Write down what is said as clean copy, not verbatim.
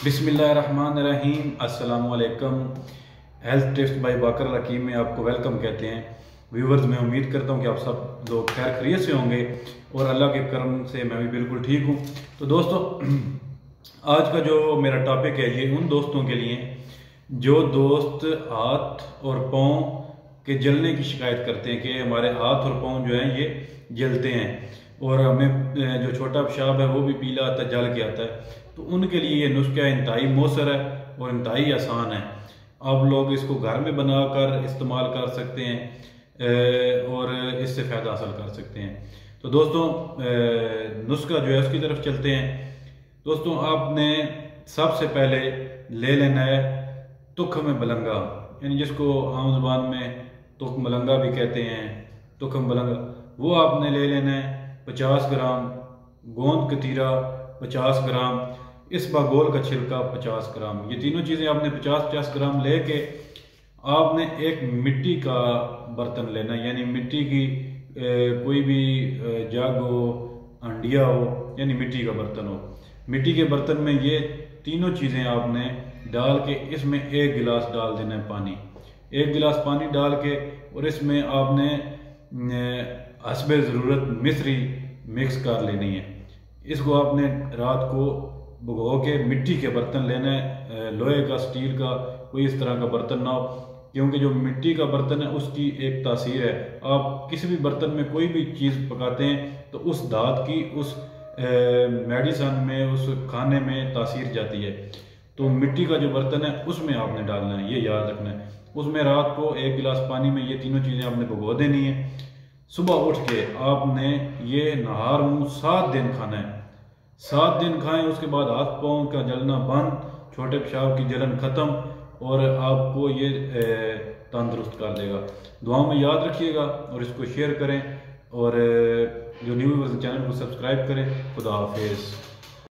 बिस्मिल्लाहिर्रहमानिर्रहीम। अस्सलामुअलैकुम। Health tips by al-hakeem में आपको वेलकम कहते हैं। व्यूवर्स, मैं उम्मीद करता हूँ कि आप सब लोग खैर खैरियत से होंगे और अल्लाह के करम से मैं भी बिल्कुल ठीक हूँ। तो दोस्तों, आज का जो मेरा टॉपिक है ये उन दोस्तों के लिए जो दोस्त हाथ और पाँव के जलने की शिकायत करते हैं कि हमारे हाथ और पाँव जो हैं ये जलते हैं और हमें जो छोटा पेशाब है वो भी पीला आता है, जल के आता है। तो उनके लिए ये नुस्खा इंतहाई मौसर है और इंतहाई आसान है। आप लोग इसको घर में बनाकर इस्तेमाल कर सकते हैं और इससे फ़ायदा हासिल कर सकते हैं। तो दोस्तों, नुस्खा जो है उसकी तरफ चलते हैं। दोस्तों, आपने सबसे पहले ले लेना है तुख्म बलंगा, यानी जिसको आम ज़ुबान में तुख्म बलंगा भी कहते हैं, तुख्म बलंगा। वो आपने ले लेना है 50 ग्राम, गोंद कतीरा 50 ग्राम, इसबा गोल का छिलका 50 ग्राम। ये तीनों चीज़ें आपने 50-50 ग्राम लेके आपने एक मिट्टी का बर्तन लेना, यानी मिट्टी की कोई भी जग हो, हंडिया हो, यानी मिट्टी का बर्तन हो। मिट्टी के बर्तन में ये तीनों चीज़ें आपने डाल के इसमें 1 गिलास डाल देना है पानी। 1 गिलास पानी डाल के और इसमें आपने हस्बे ज़रूरत मिश्री मिक्स कर लेनी है। इसको आपने रात को भिगो के मिट्टी के बर्तन लेना है, लोहे का, स्टील का, कोई इस तरह का बर्तन ना हो, क्योंकि जो मिट्टी का बर्तन है उसकी एक तासीर है। आप किसी भी बर्तन में कोई भी चीज़ पकाते हैं तो उस धात की उस मेडिसन में, उस खाने में तासीर जाती है। तो मिट्टी का जो बर्तन है उसमें आपने डालना है, ये याद रखना है। उसमें रात को 1 गिलास पानी में ये तीनों चीज़ें आपने भिगो देनी है। सुबह उठ के आपने ये नहार मुँह 7 दिन खाना है। 7 दिन खाएं, उसके बाद हाथ पाँव का जलना बंद, छोटे पेशाब की जलन ख़त्म और आपको ये तंदुरुस्त कर देगा। दुआओं में याद रखिएगा और इसको शेयर करें और जो न्यू चैनल को सब्सक्राइब करें। खुदा हाफिज़।